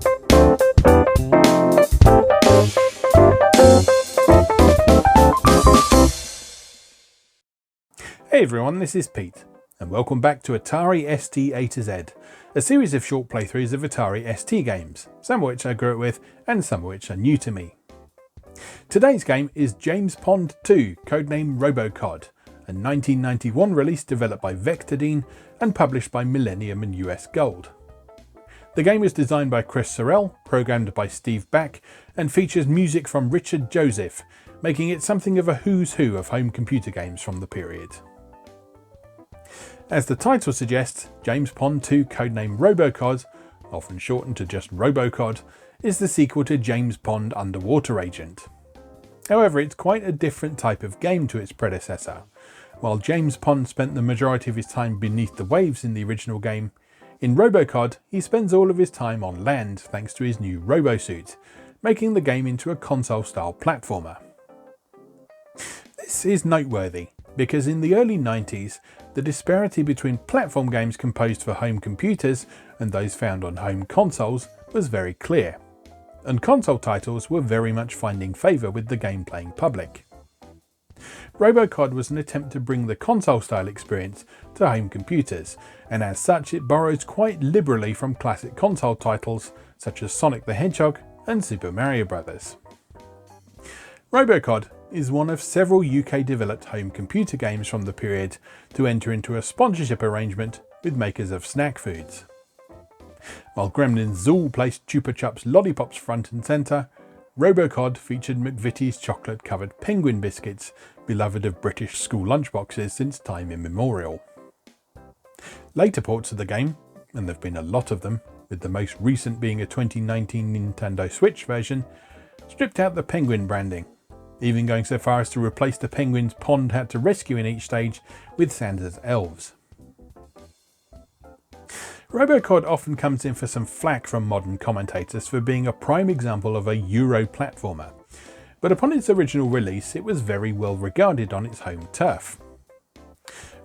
Hey everyone, this is Pete, and welcome back to Atari ST A to Z, a series of short playthroughs of Atari ST games, some of which I grew up with and some of which are new to me. Today's game is James Pond 2, codename RoboCod, a 1991 release developed by Vectordine and published by Millennium and US Gold. The game was designed by Chris Sorrell, programmed by Steve Back, and features music from Richard Joseph, making it something of a who's who of home computer games from the period. As the title suggests, James Pond 2 codename RoboCod, often shortened to just RoboCod, is the sequel to James Pond Underwater Agent. However, it's quite a different type of game to its predecessor. While James Pond spent the majority of his time beneath the waves in the original game, in RoboCod he spends all of his time on land thanks to his new robosuit, making the game into a console-style platformer. This is noteworthy because in the early 90s, the disparity between platform games composed for home computers and those found on home consoles was very clear, and console titles were very much finding favour with the game-playing public. RoboCod was an attempt to bring the console-style experience to home computers, and as such it borrows quite liberally from classic console titles such as Sonic the Hedgehog and Super Mario Bros. RoboCod is one of several UK-developed home computer games from the period to enter into a sponsorship arrangement with makers of snack foods. While Gremlin's Zool placed Chupa Chups lollipops front and centre, RoboCod featured McVitie's chocolate-covered penguin biscuits, beloved of British school lunchboxes since time immemorial. Later ports of the game, and there have been a lot of them, with the most recent being a 2019 Nintendo Switch version, stripped out the penguin branding, even going so far as to replace the penguins Pond had to rescue in each stage with Santa's elves. RoboCod often comes in for some flack from modern commentators for being a prime example of a Euro platformer, but upon its original release it was very well regarded on its home turf.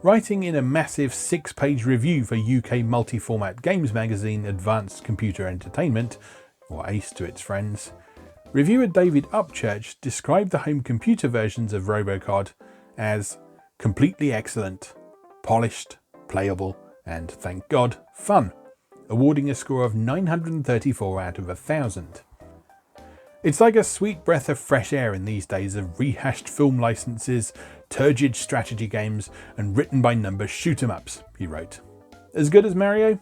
Writing in a massive 6-page review for UK multi-format games magazine Advanced Computer Entertainment, or ACE to its friends, reviewer David Upchurch described the home computer versions of RoboCod as completely excellent, polished, playable, and, thank God, fun, awarding a score of 934 out of 1,000. It's like a sweet breath of fresh air in these days of rehashed film licenses, turgid strategy games, and written-by-numbers shoot-em-ups, he wrote. As good as Mario?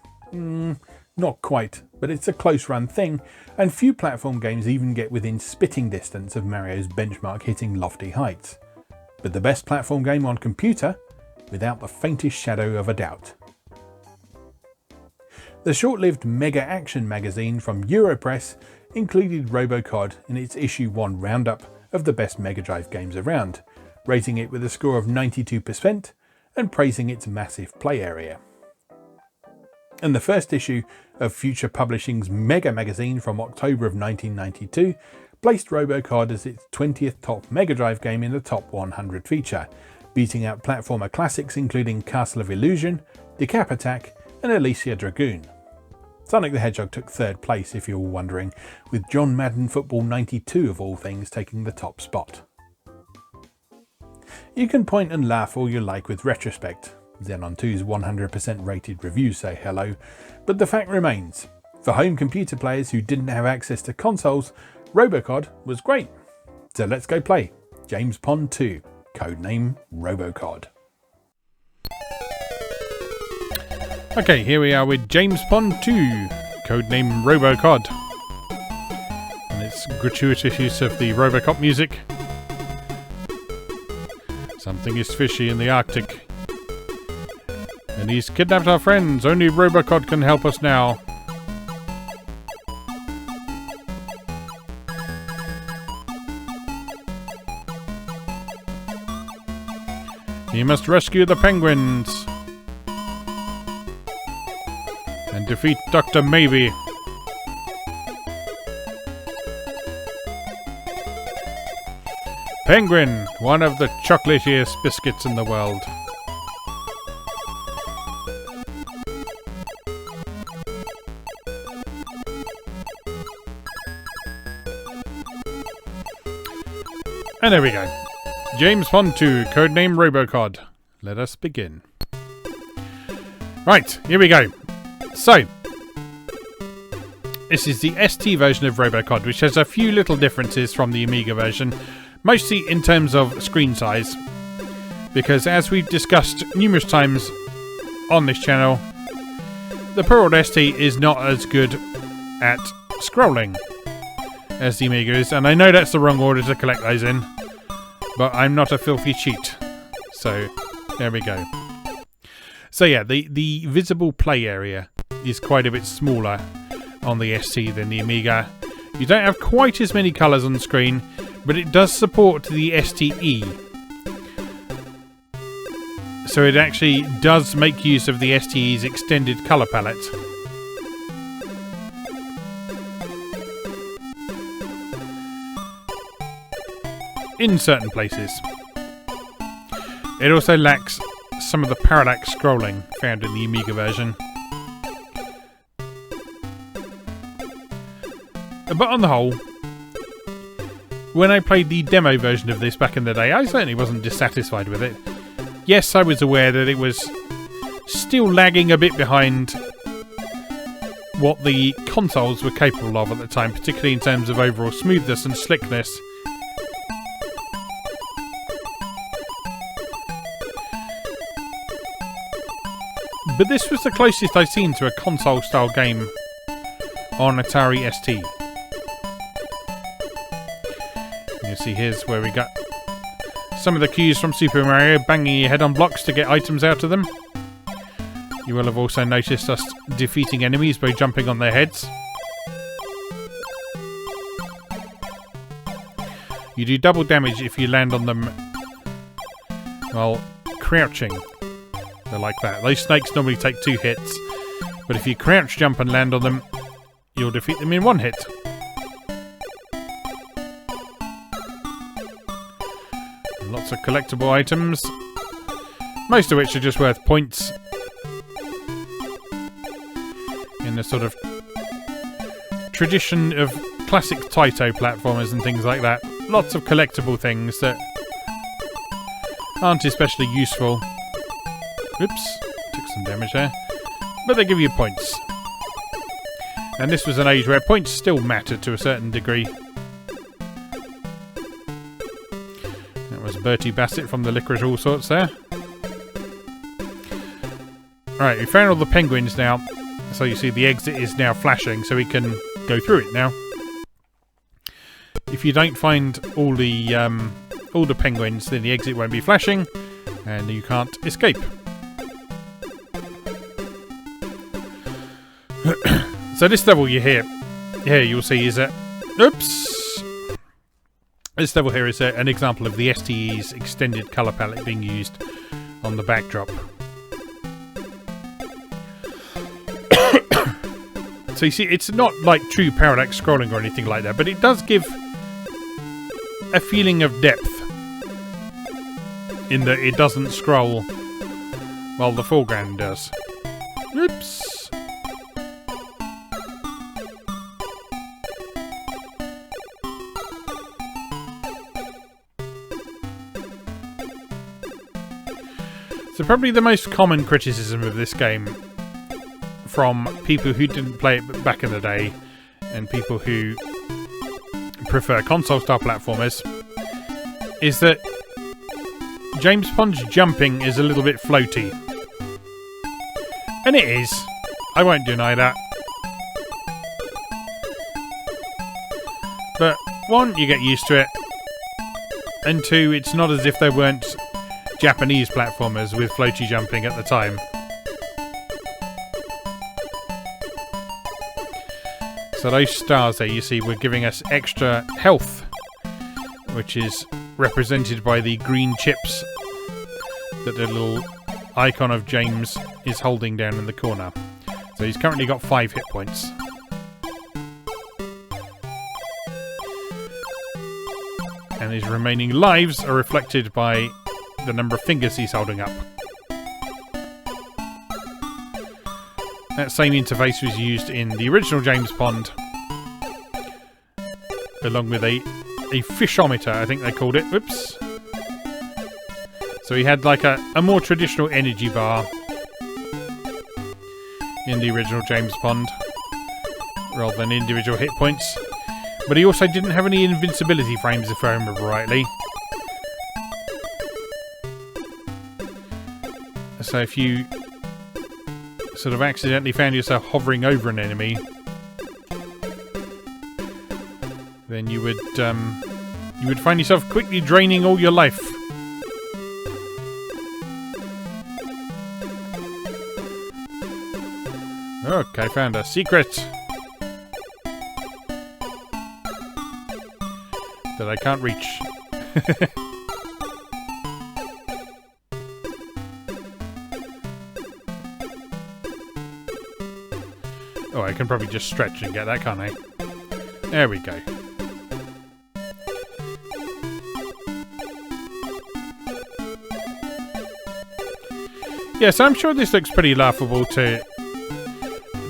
Not quite, but it's a close-run thing, and few platform games even get within spitting distance of Mario's benchmark hitting lofty heights. But the best platform game on computer, without the faintest shadow of a doubt. The short-lived Mega Action magazine from Europress included RoboCod in its issue 1 roundup of the best Mega Drive games around, rating it with a score of 92% and praising its massive play area. And the first issue of Future Publishing's Mega magazine from October of 1992 placed RoboCod as its 20th top Mega Drive game in the top 100 feature, beating out platformer classics including Castle of Illusion, Decap Attack and Alicia Dragoon. Sonic the Hedgehog took third place, if you're wondering, with John Madden Football 92 of all things taking the top spot. You can point and laugh all you like with retrospect. Xenon 2's 100% rated reviews say hello, but the fact remains, for home computer players who didn't have access to consoles, RoboCod was great. So let's go play James Pond 2, codename RoboCod. Okay, here we are with James Pond 2, codename RoboCod. And its gratuitous use of the Robocop music. Something is fishy in the Arctic. And he's kidnapped our friends. Only RoboCod can help us now. He must rescue the penguins. And defeat Dr. Maybe. Penguin, one of the chocolatiest biscuits in the world. And there we go. James Bond 2, Codename RoboCod. Let us begin. Right, here we go. So, this is the ST version of RoboCod, which has a few little differences from the Amiga version, mostly in terms of screen size. Because as we've discussed numerous times on this channel, the poor old ST is not as good at scrolling as the Amiga is, and I know that's the wrong order to collect those in, but I'm not a filthy cheat. So, there we go. So yeah, the visible play area is quite a bit smaller on the ST than the Amiga. You don't have quite as many colours on the screen, but it does support the STE. So it actually does make use of the STE's extended colour palette. In certain places. It also lacks some of the parallax scrolling found in the Amiga version. But on the whole, when I played the demo version of this back in the day, I certainly wasn't dissatisfied with it. Yes, I was aware that it was still lagging a bit behind what the consoles were capable of at the time, particularly in terms of overall smoothness and slickness. But this was the closest I've seen to a console-style game on Atari ST. You see, here's where we got some of the cues from Super Mario, banging your head on blocks to get items out of them. You will have also noticed us defeating enemies by jumping on their heads. You do double damage if you land on them while crouching. They're like that. Those snakes normally take 2 hits, but if you crouch jump and land on them, you'll defeat them in 1 hit. And lots of collectible items, most of which are just worth points in the sort of tradition of classic Taito platformers and things like that. Lots of collectible things that aren't especially useful. Oops, took some damage there. But they give you points. And this was an age where points still mattered to a certain degree. That was Bertie Bassett from the Licorice All Sorts there. Alright, we found all the penguins now. So you see the exit is now flashing, so we can go through it now. If you don't find all the penguins, then the exit won't be flashing, and you can't escape. So this level here you'll see is oops! This level here is an example of the STE's extended colour palette being used on the backdrop. So you see, it's not like true parallax scrolling or anything like that, but it does give a feeling of depth in that it doesn't scroll while the foreground does. Oops! So probably the most common criticism of this game from people who didn't play it back in the day and people who prefer console-style platformers is that James Bond's jumping is a little bit floaty. And it is. I won't deny that. But 1, you get used to it. And 2, it's not as if there weren't Japanese platformers with floaty jumping at the time. So those stars there you see were giving us extra health, which is represented by the green chips that the little icon of James is holding down in the corner. So he's currently got 5 hit points. And his remaining lives are reflected by the number of fingers he's holding up. That same interface was used in the original James Bond, along with a a fishometer, I think they called it. Oops. So he had like a more traditional energy bar in the original James Bond, rather than individual hit points. But he also didn't have any invincibility frames, if I remember rightly. So if you sort of accidentally found yourself hovering over an enemy, then you would find yourself quickly draining all your life. Okay, found a secret that I can't reach. Oh, I can probably just stretch and get that, can't I? There we go. Yes, I'm sure this looks pretty laughable to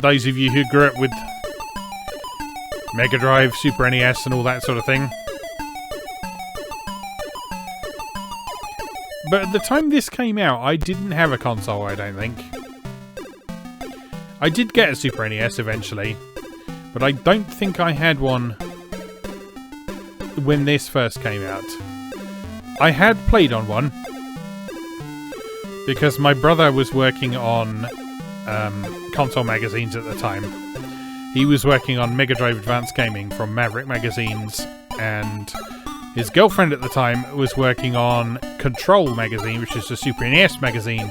those of you who grew up with Mega Drive, Super NES and all that sort of thing. But at the time this came out, I didn't have a console, I don't think. I did get a Super NES eventually, but I don't think I had one when this first came out. I had played on one, because my brother was working on console magazines at the time. He was working on Mega Drive Advanced Gaming from Maverick Magazines, and his girlfriend at the time was working on Control Magazine, which is a Super NES magazine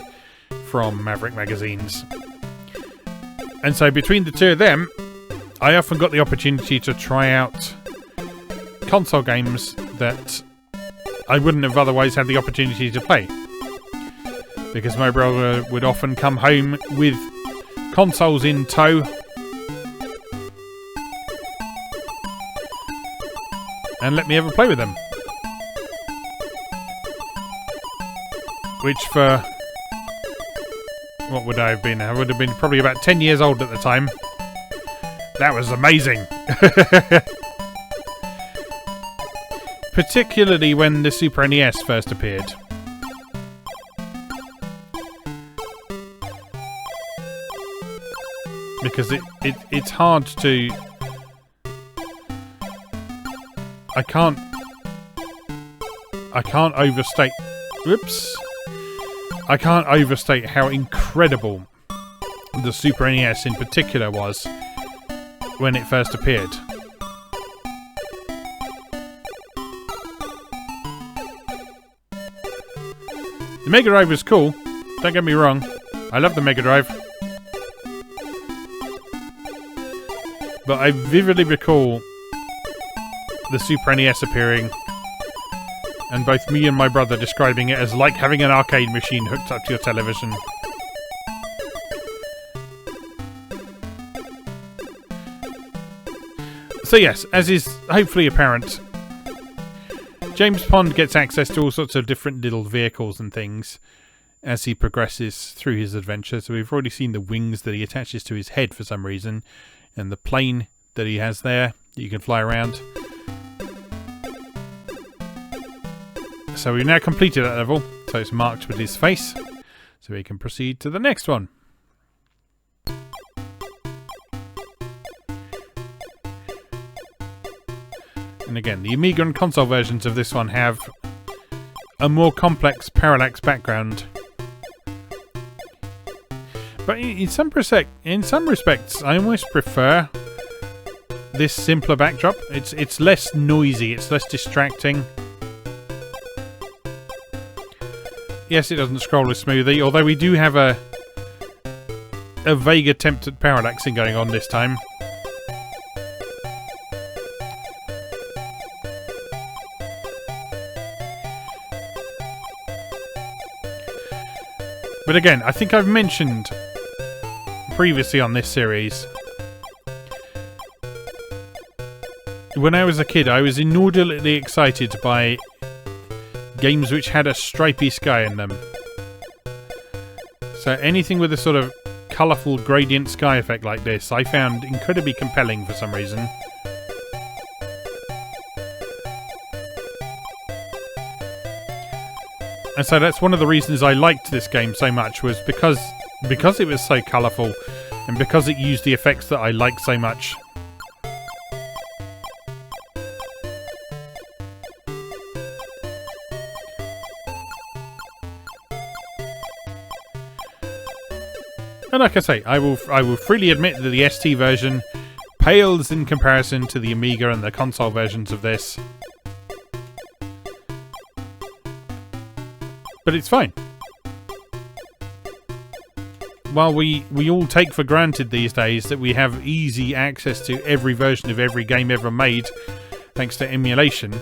from Maverick Magazines. And so between the two of them, I often got the opportunity to try out console games that I wouldn't have otherwise had the opportunity to play. Because my brother would often come home with consoles in tow and let me ever play with them. Which for... what would I have been? I would have been probably about 10 years old at the time. That was amazing. Particularly when the Super NES first appeared. Because it's hard to... I can't overstate... Whoops. I can't overstate how incredible the Super NES in particular was when it first appeared. The Mega Drive was cool, don't get me wrong. I love the Mega Drive. But I vividly recall the Super NES appearing, and both me and my brother describing it as like having an arcade machine hooked up to your television. So yes, as is hopefully apparent, James Bond gets access to all sorts of different little vehicles and things as he progresses through his adventure. So we've already seen the wings that he attaches to his head for some reason, and the plane that he has there that you can fly around. So we've now completed that level, so it's marked with his face, so we can proceed to the next one. And again, the Amiga and console versions of this one have a more complex parallax background. But in some respects, I almost prefer this simpler backdrop. It's less noisy, it's less distracting. Yes, it doesn't scroll as smoothly, although we do have a vague attempt at parallaxing going on this time. But again, I think I've mentioned previously on this series, when I was a kid, I was inordinately excited by games which had a stripy sky in them. So anything with a sort of colourful gradient sky effect like this, I found incredibly compelling for some reason. And so that's one of the reasons I liked this game so much, was because it was so colourful and because it used the effects that I like so much. And like I say, I will freely admit that the ST version pales in comparison to the Amiga and the console versions of this. But it's fine. While we all take for granted these days that we have easy access to every version of every game ever made thanks to emulation,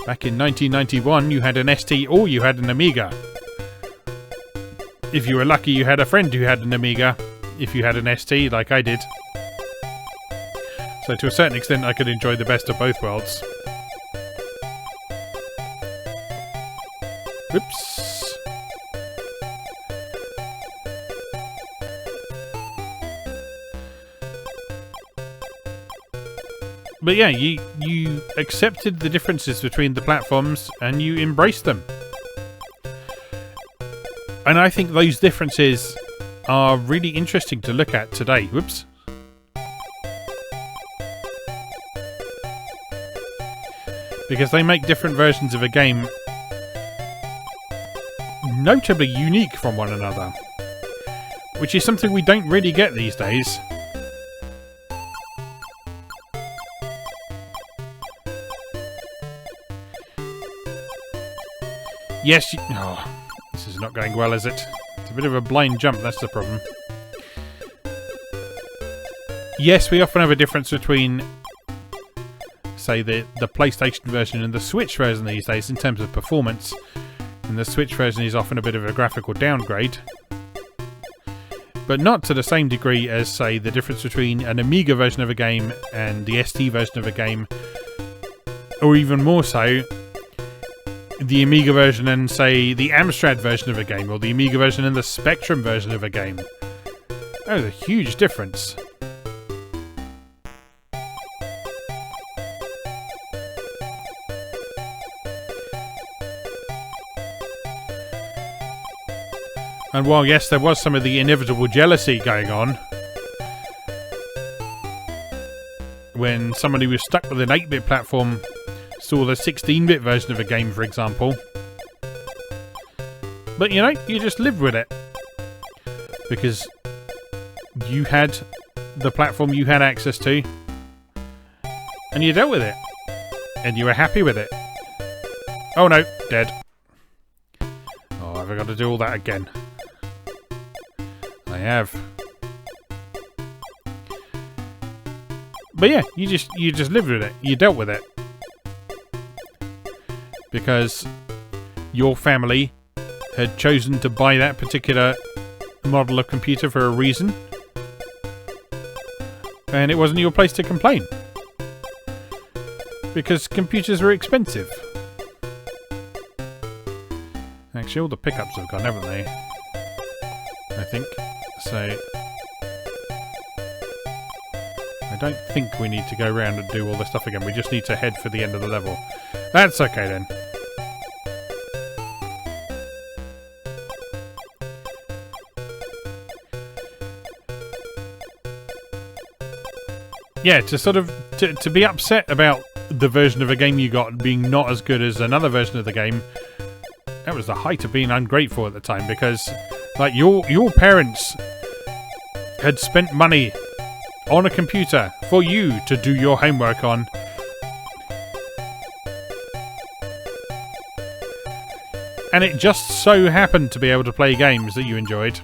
back in 1991 you had an ST or you had an Amiga. If you were lucky, you had a friend who had an Amiga, if you had an ST, like I did. So to a certain extent, I could enjoy the best of both worlds. Oops. But yeah, you accepted the differences between the platforms and you embraced them. And I think those differences are really interesting to look at today. Whoops. Because they make different versions of a game notably unique from one another. Which is something we don't really get these days. Yes, this is not going well, is it? It's a bit of a blind jump, that's the problem. Yes, we often have a difference between, say, the PlayStation version and the Switch version these days in terms of performance. And the Switch version is often a bit of a graphical downgrade. But not to the same degree as, say, the difference between an Amiga version of a game and the ST version of a game. Or even more so, the Amiga version and, say, the Amstrad version of a game, or the Amiga version and the Spectrum version of a game. That is a huge difference. And while, yes, there was some of the inevitable jealousy going on when somebody who was stuck with an 8-bit platform saw the 16-bit version of a game, for example. But, you know, you just lived with it. Because you had the platform you had access to, and you dealt with it. And you were happy with it. Oh no, dead. Oh, have I got to do all that again? I have. But yeah, you just lived with it. You dealt with it. Because your family had chosen to buy that particular model of computer for a reason. And it wasn't your place to complain. Because computers are expensive. Actually, all the pickups have gone, haven't they? I think. So I don't think we need to go around and do all this stuff again. We just need to head for the end of the level. That's okay then. Yeah, to sort of to be upset about the version of a game you got being not as good as another version of the game, that was the height of being ungrateful at the time, because like your parents had spent money on a computer for you to do your homework on. And it just so happened to be able to play games that you enjoyed.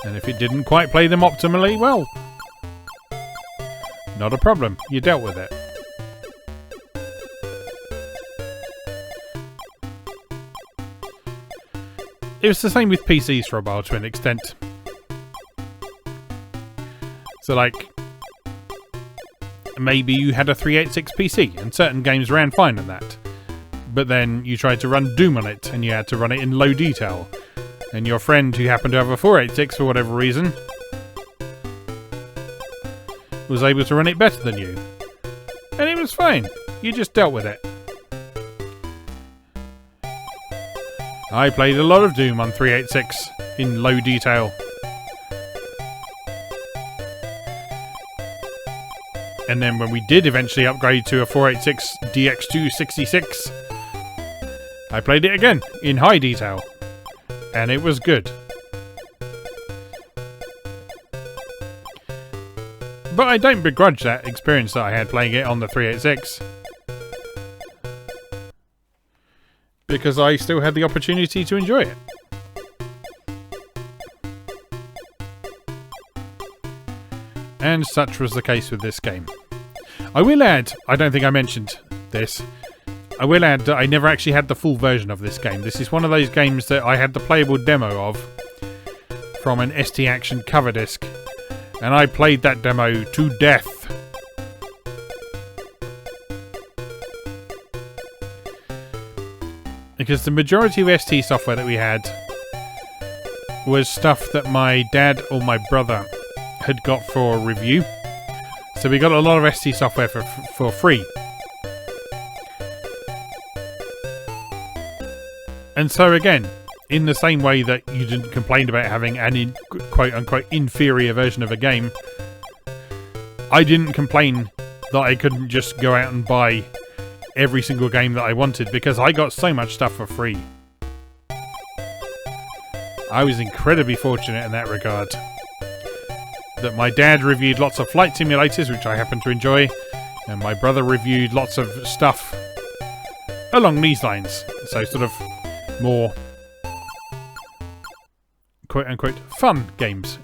And if it didn't quite play them optimally, well, not a problem. You dealt with it. It was the same with PCs for a while to an extent. So like, maybe you had a 386 PC and certain games ran fine on that. But then you tried to run Doom on it and you had to run it in low detail. And your friend who happened to have a 486 for whatever reason was able to run it better than you. was fine. You just dealt with it. I played a lot of Doom on 386 in low detail. And then when we did eventually upgrade to a 486 DX266, I played it again in high detail. And it was good. But I don't begrudge that experience that I had playing it on the 386. Because I still had the opportunity to enjoy it. And such was the case with this game. I will add, I don't think I mentioned this, I will add that I never actually had the full version of this game. This is one of those games that I had the playable demo of from an ST Action cover disc. And I played that demo to death. Because the majority of ST software that we had was stuff that my dad or my brother had got for review. So we got a lot of ST software for free. And so again, in the same way that you didn't complain about having an quote-unquote inferior version of a game, I didn't complain that I couldn't just go out and buy every single game that I wanted, because I got so much stuff for free. I was incredibly fortunate in that regard. That my dad reviewed lots of flight simulators, which I happen to enjoy, and my brother reviewed lots of stuff along these lines. So sort of more quote-unquote fun games.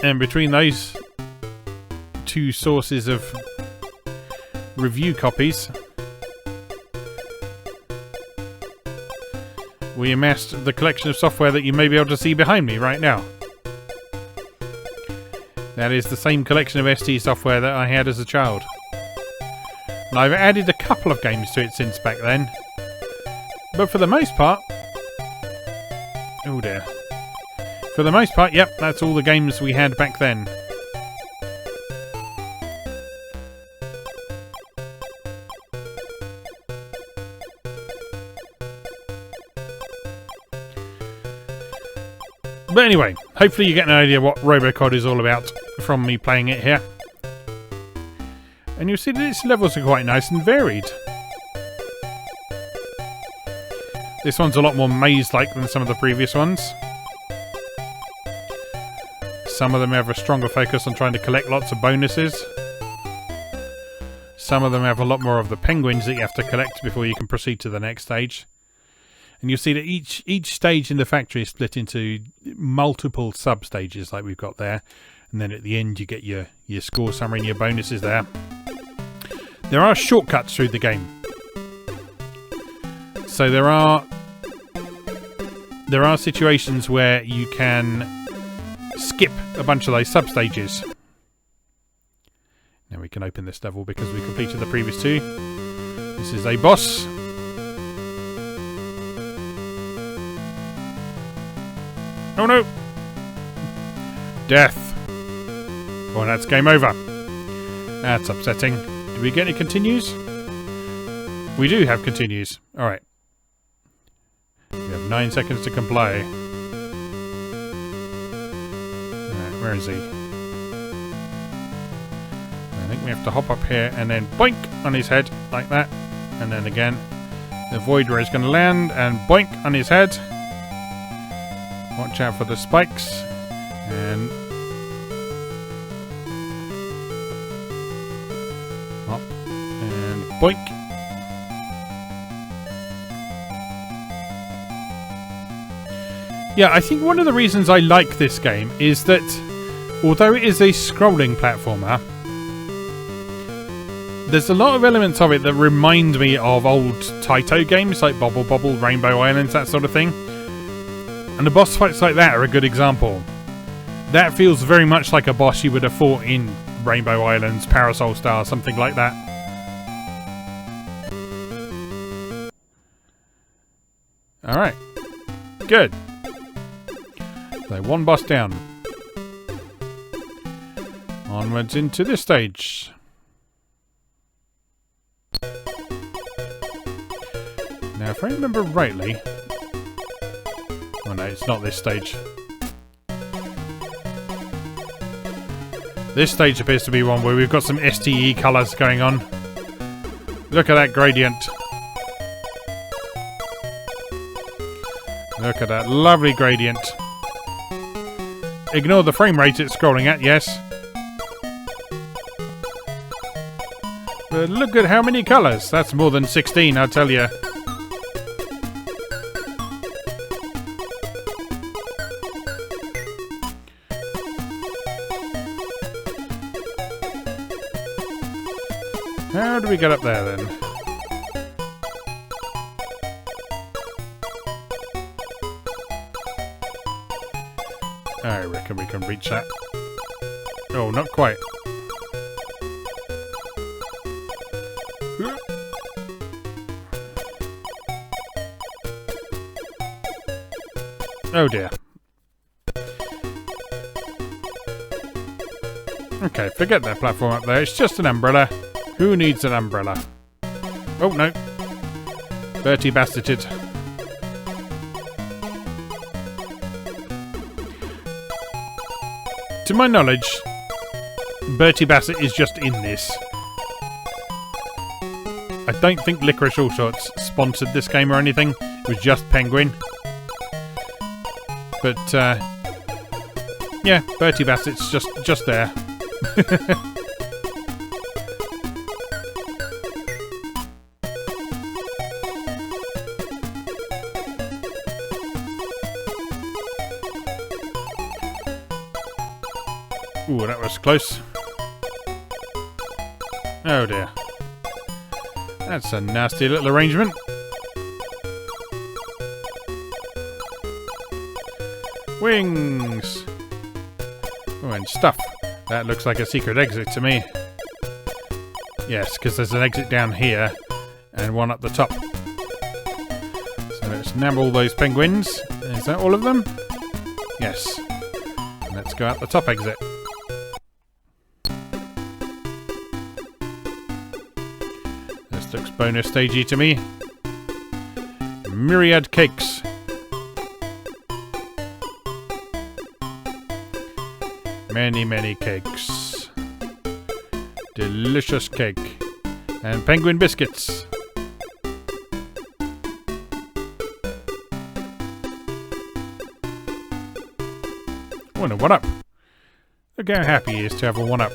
And between those two sources of review copies, we amassed the collection of software that you may be able to see behind me right now. That is the same collection of ST software that I had as a child. And I've added a couple of games to it since back then. But for the most part... oh dear. For the most part, yep, that's all the games we had back then. But anyway, hopefully you get an idea what RoboCod is all about from me playing it here. And you'll see that its levels are quite nice and varied. This one's a lot more maze-like than some of the previous ones. Some of them have a stronger focus on trying to collect lots of bonuses. Some of them have a lot more of the penguins that you have to collect before you can proceed to the next stage. And you'll see that each stage in the factory is split into multiple sub-stages like we've got there. And then at the end you get your score summary and your bonuses there. There are shortcuts through the game. So there are situations where you can skip a bunch of those sub-stages. Now we can open this level because we completed the previous two. This is a boss. Oh no! Death! Well, that's game over. That's upsetting. Do we get any continues? We do have continues. Alright. We have 9 seconds to comply. Alright, where is he? I think we have to hop up here and then boink on his head, like that. And then again, avoid where he's going to land and boink on his head. Watch out for the spikes. And hop and boink. Yeah, I think one of the reasons I like this game is that although it is a scrolling platformer, there's a lot of elements of it that remind me of old Taito games like Bobble Bobble, Rainbow Islands, that sort of thing. And the boss fights like that are a good example. That feels very much like a boss you would have fought in Rainbow Islands, Parasol Star, something like that. Alright. Good. So one boss down. Onwards into this stage. Now, if I remember rightly... Oh no, it's not this stage. This stage appears to be one where we've got some STE colours going on. Look at that gradient. Look at that lovely gradient. Ignore the frame rate it's scrolling at, yes. But look at how many colours. That's more than 16, I'll tell you. How do we get up there then? I reckon we can reach that. Oh, not quite. Oh dear. Okay, forget that platform up there. It's just an umbrella. Who needs an umbrella? Oh no. Bertie Bassetted. To my knowledge, Bertie Bassett is just in this. I don't think Licorice All Sorts sponsored this game or anything. It was just Penguin. But, yeah, Bertie Bassett's just there. Ooh, that was close. Oh dear. That's a nasty little arrangement. Wings! Oh, and stuff. That looks like a secret exit to me. Yes, because there's an exit down here and one up the top. So let's nab all those penguins. Is that all of them? Yes. Let's go out the top exit. This looks bonus stagey to me. Myriad cakes. Many, many cakes. Delicious cake. And penguin biscuits. Oh, and a 1-up. Look how happy he is to have a 1-up.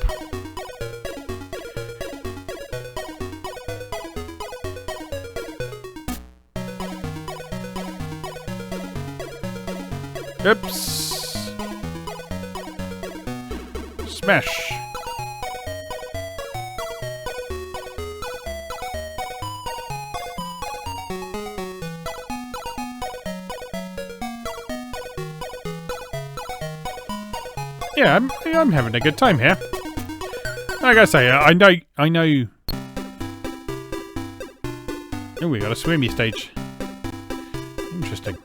Oops. Smash. Yeah, I'm having a good time here. Like I say, I know. Oh, we got a swimmy stage. Interesting.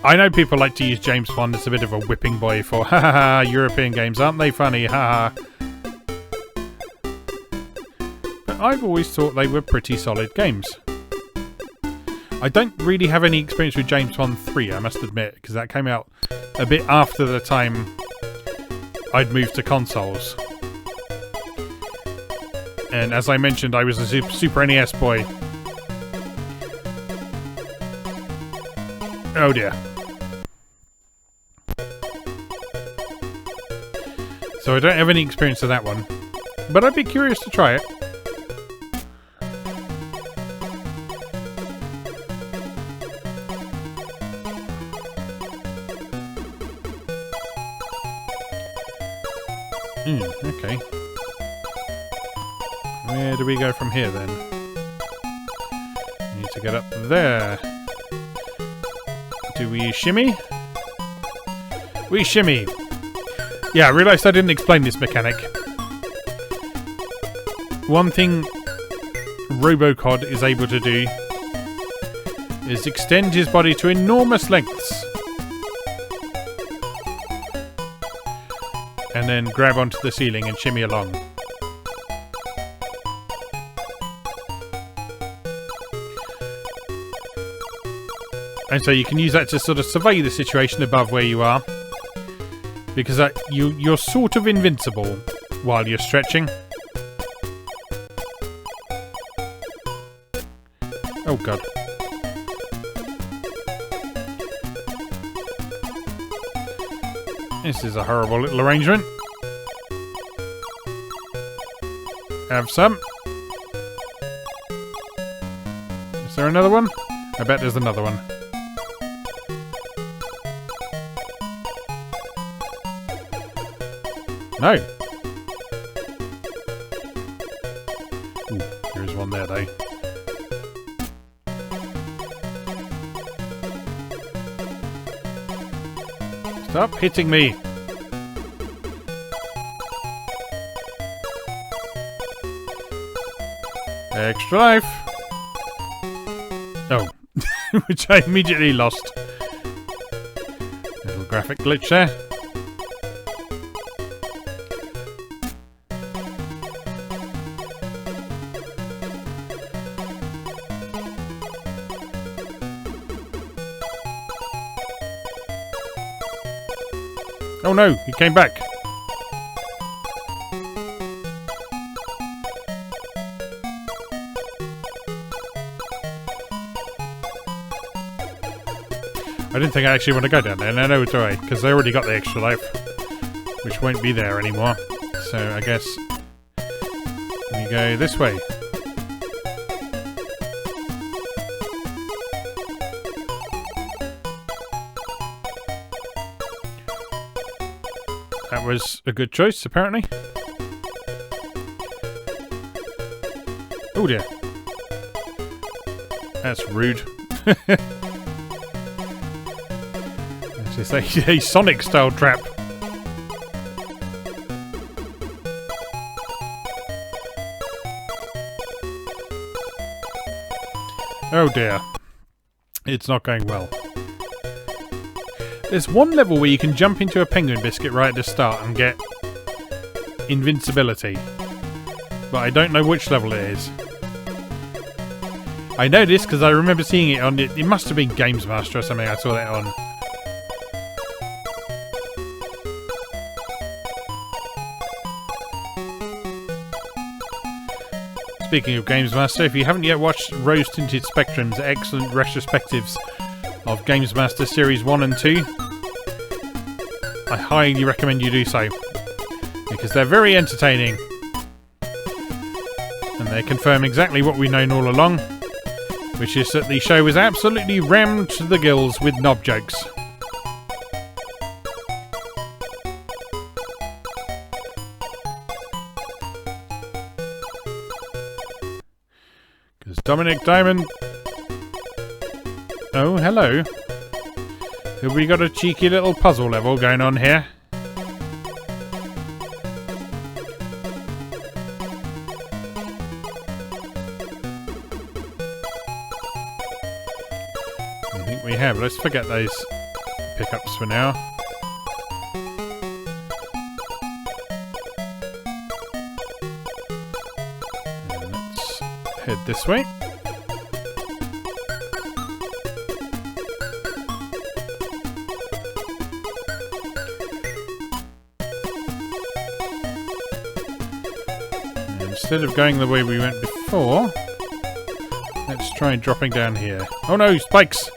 I know people like to use James Bond as a bit of a whipping boy for European games, aren't they funny? But I've always thought they were pretty solid games. I don't really have any experience with James Bond 3, I must admit, because that came out a bit after the time I'd moved to consoles. And as I mentioned, I was a Super NES boy. Oh dear. So I don't have any experience of that one. But I'd be curious to try it. Okay. Where do we go from here then? Need to get up there. Do we shimmy? We shimmy! Yeah, I realised I didn't explain this mechanic. One thing RoboCod is able to do is extend his body to enormous lengths and then grab onto the ceiling and shimmy along. And so you can use that to sort of survey the situation above where you are, because you're sort of invincible while you're stretching. Oh god. This is a horrible little arrangement. Have some. Is there another one? I bet there's another one. No. Ooh, there is one there though. Stop hitting me! Extra life! Oh. Which I immediately lost. Little graphic glitch there. Oh no, he came back. I didn't think I actually want to go down there. No, it's alright, because I already got the extra life, which won't be there anymore. So I guess we go this way. That was a good choice, apparently. Oh dear. That's rude. It's a Sonic-style trap. Oh dear. It's not going well. There's one level where you can jump into a penguin biscuit right at the start and get invincibility. But I don't know which level it is. I know this because I remember seeing it on... It must have been Games Master or something I saw that on. Speaking of Games Master, if you haven't yet watched Rose Tinted Spectrum's excellent retrospectives of Games Master Series 1 and 2, I highly recommend you do so, because they're very entertaining and they confirm exactly what we've known all along, which is that the show was absolutely rammed to the gills with knob jokes. Because Dominic Diamond... Oh, hello. Have we got a cheeky little puzzle level going on here? I think we have. Let's forget those pickups for now. And let's head this way. Instead of going the way we went before, let's try dropping down here. Oh no, spikes!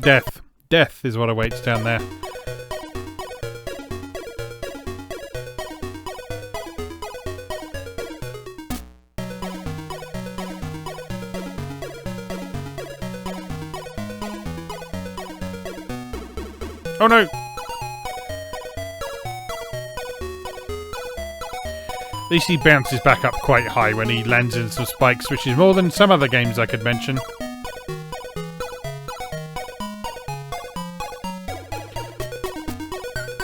Death. Death is what awaits down there. Oh no! At least he bounces back up quite high when he lands in some spikes, which is more than some other games I could mention.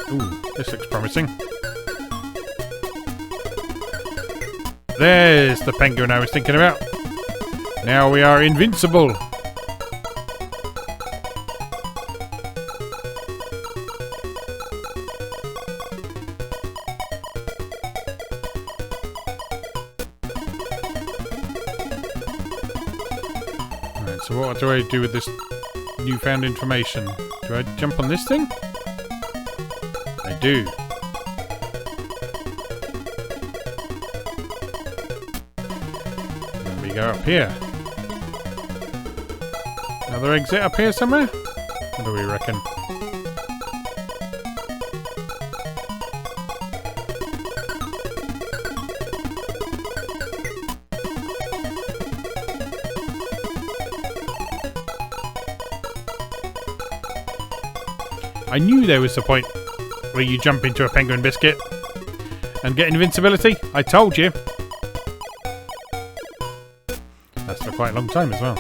Ooh, this looks promising. There's the penguin I was thinking about. Now we are invincible. Right, so what do I do with this newfound information? Do I jump on this thing? I do. Then we go up here. Another exit up here somewhere? What do we reckon? I knew there was a point where you jump into a penguin biscuit and get invincibility. I told you. That's for quite a long time as well.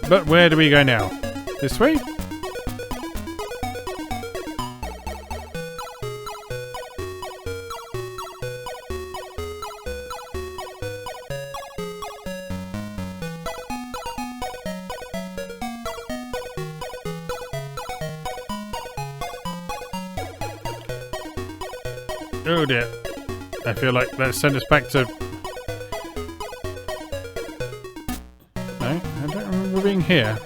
But where do we go now? This way? Oh dear. I feel like that sent us back to... No, I don't remember being here.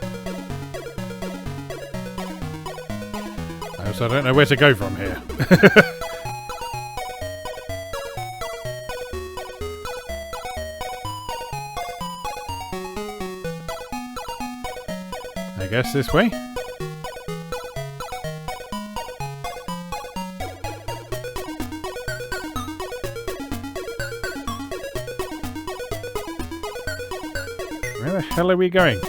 I also don't know where to go from here. I guess this way? Where the hell are we going?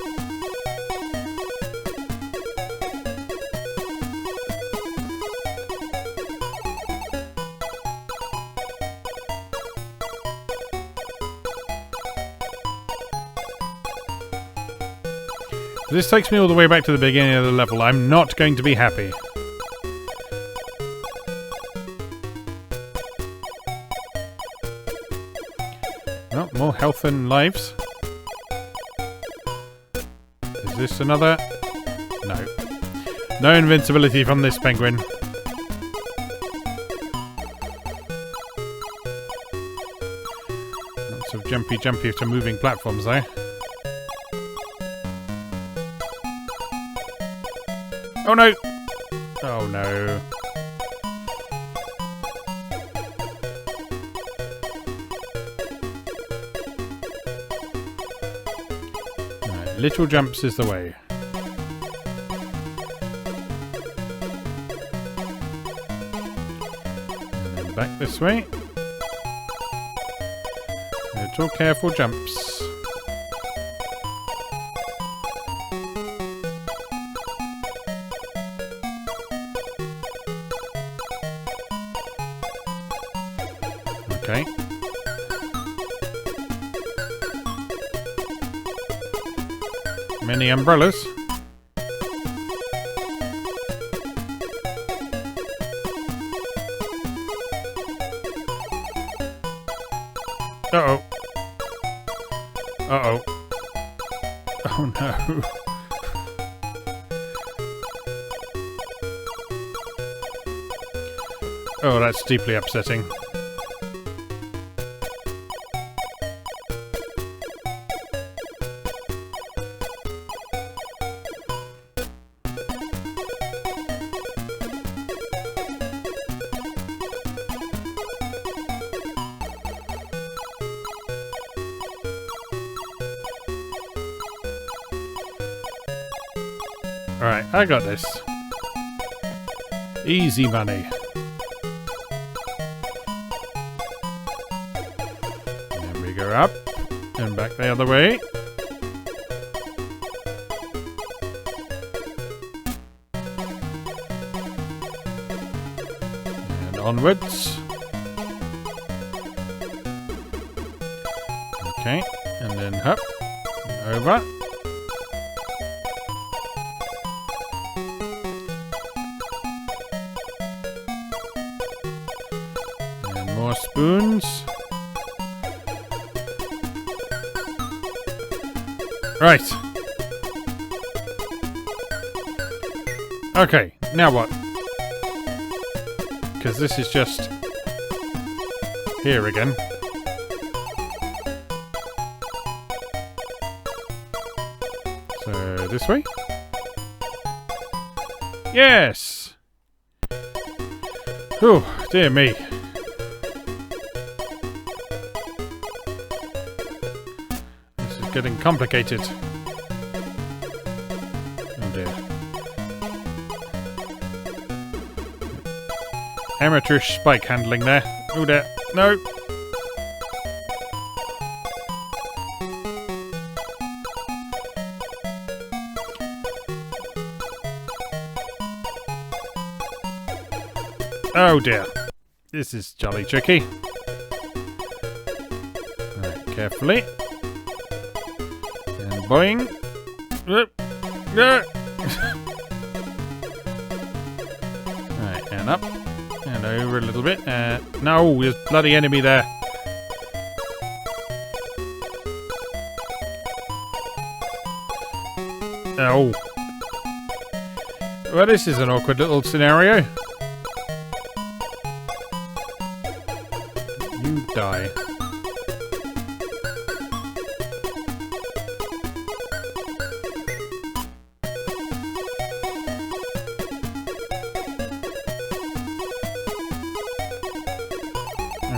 If this takes me all the way back to the beginning of the level, I'm not going to be happy. Well, more health and lives. Is this another? No. No invincibility from this penguin. Lots of jumpy to moving platforms though. Oh no! Oh no. Right, little jumps is the way. And then back this way. Little careful jumps. Okay. Many umbrellas. Uh-oh. Uh-oh. Oh no. Oh, that's deeply upsetting. Alright, I got this. Easy money. And we go up and back the other way. And onwards. Okay, and then up and over. More spoons. Right. Okay, now what? Because this is just here again. So this way? Yes! Oh, dear me. This is getting complicated. Oh dear. Amateurish spike handling there. Oh dear. No! Oh dear. This is jolly tricky. Right, carefully. And boing. Right, and up. And over a little bit. No, there's a bloody enemy there. Oh. Well, this is an awkward little scenario. You die.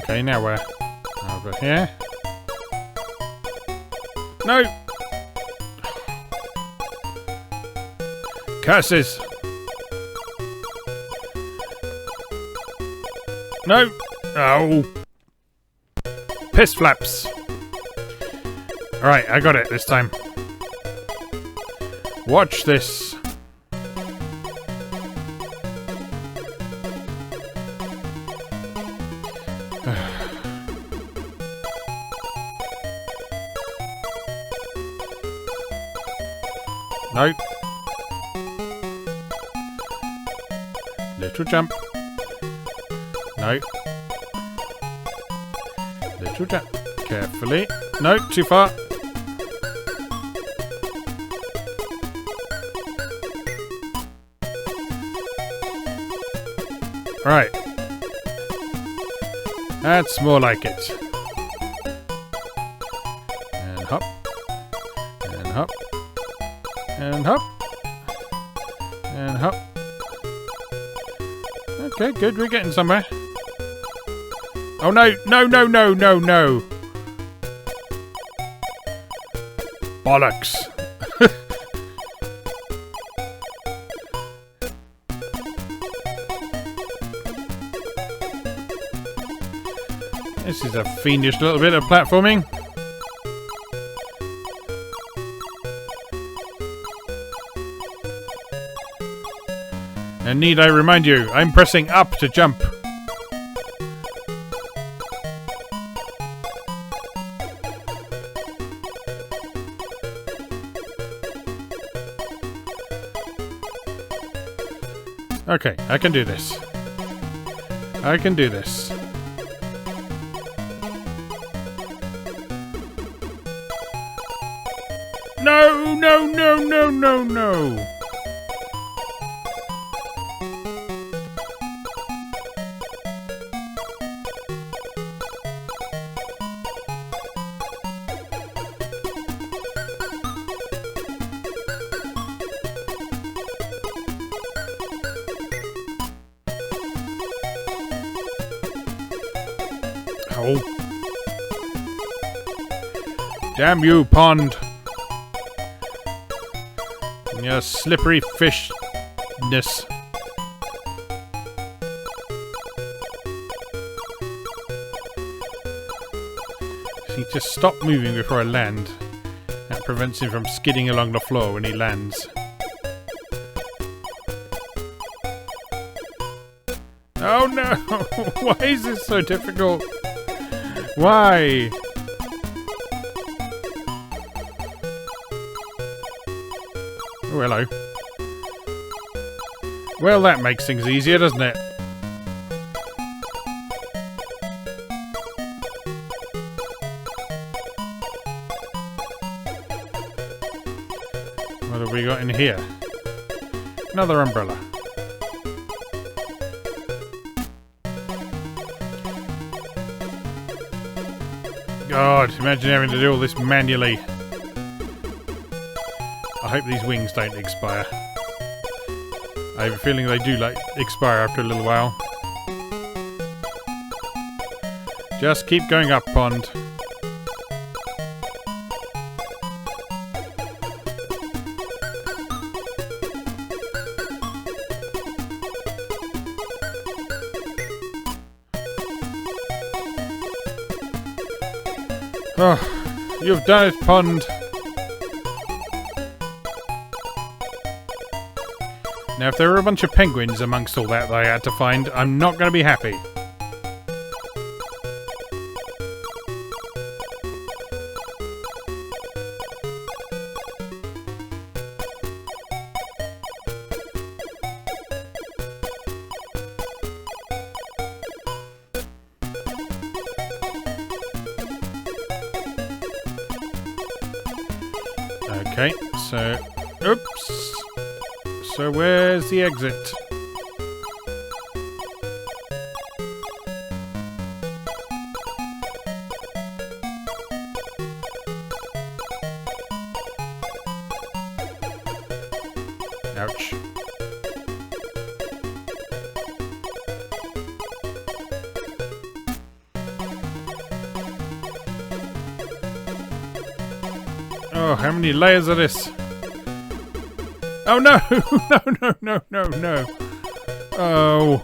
Okay, now we're over here. No! Curses! No! Oh! Piss flaps! Alright, I got it this time. Watch this. No. Little jump. No. Little jump. Carefully. No, too far. Right. That's more like it. And hop. And hop. And hop. And hop. Okay, good. We're getting somewhere. Oh no! No! No! No! No! No! Bollocks! This is a fiendish little bit of platforming. And need I remind you, I'm pressing up to jump. Okay, I can do this. I can do this. No, no, no, no, no, no. Oh. Damn you, pond. And your slippery fishness. See, just stop moving before I land. That prevents him from skidding along the floor when he lands. Oh no! Why is this so difficult? Why? Oh, hello. Well, that makes things easier, doesn't it? What have we got in here? Another umbrella. God, imagine having to do all this manually. I hope these wings don't expire. I have a feeling they do expire after a little while. Just keep going up, pond. Oh, you've done it, pond. Now, if there are a bunch of penguins amongst all that I had to find, I'm not going to be happy. Okay, so... Oops! So where's the exit? Ouch. Oh, how many layers of this? Oh no! No. Oh.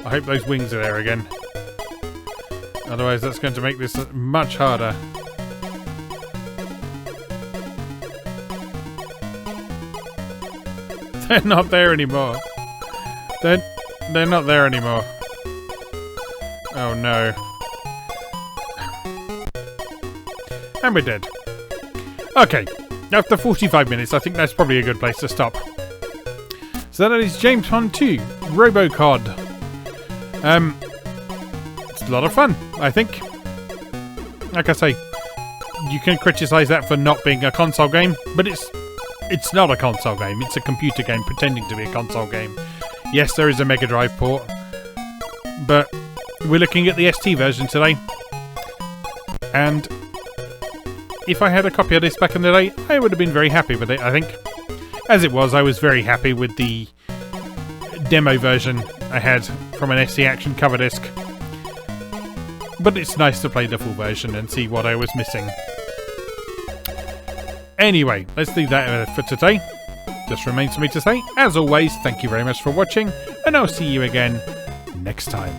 I hope those wings are there again. Otherwise that's going to make this much harder. They're not there anymore. They're not there anymore. Oh no. And we're dead. Okay. After 45 minutes, I think that's probably a good place to stop. So that is James Bond 2, RoboCod. It's a lot of fun, I think. Like I say, you can criticise that for not being a console game, but it's not a console game. It's a computer game pretending to be a console game. Yes, there is a Mega Drive port, but we're looking at the ST version today. And if I had a copy of this back in the day, I would have been very happy with it, I think. As it was, I was very happy with the demo version I had from an ST Action cover disc. But it's nice to play the full version and see what I was missing. Anyway, let's leave that for today. Just remains for me to say, as always, thank you very much for watching, and I'll see you again next time.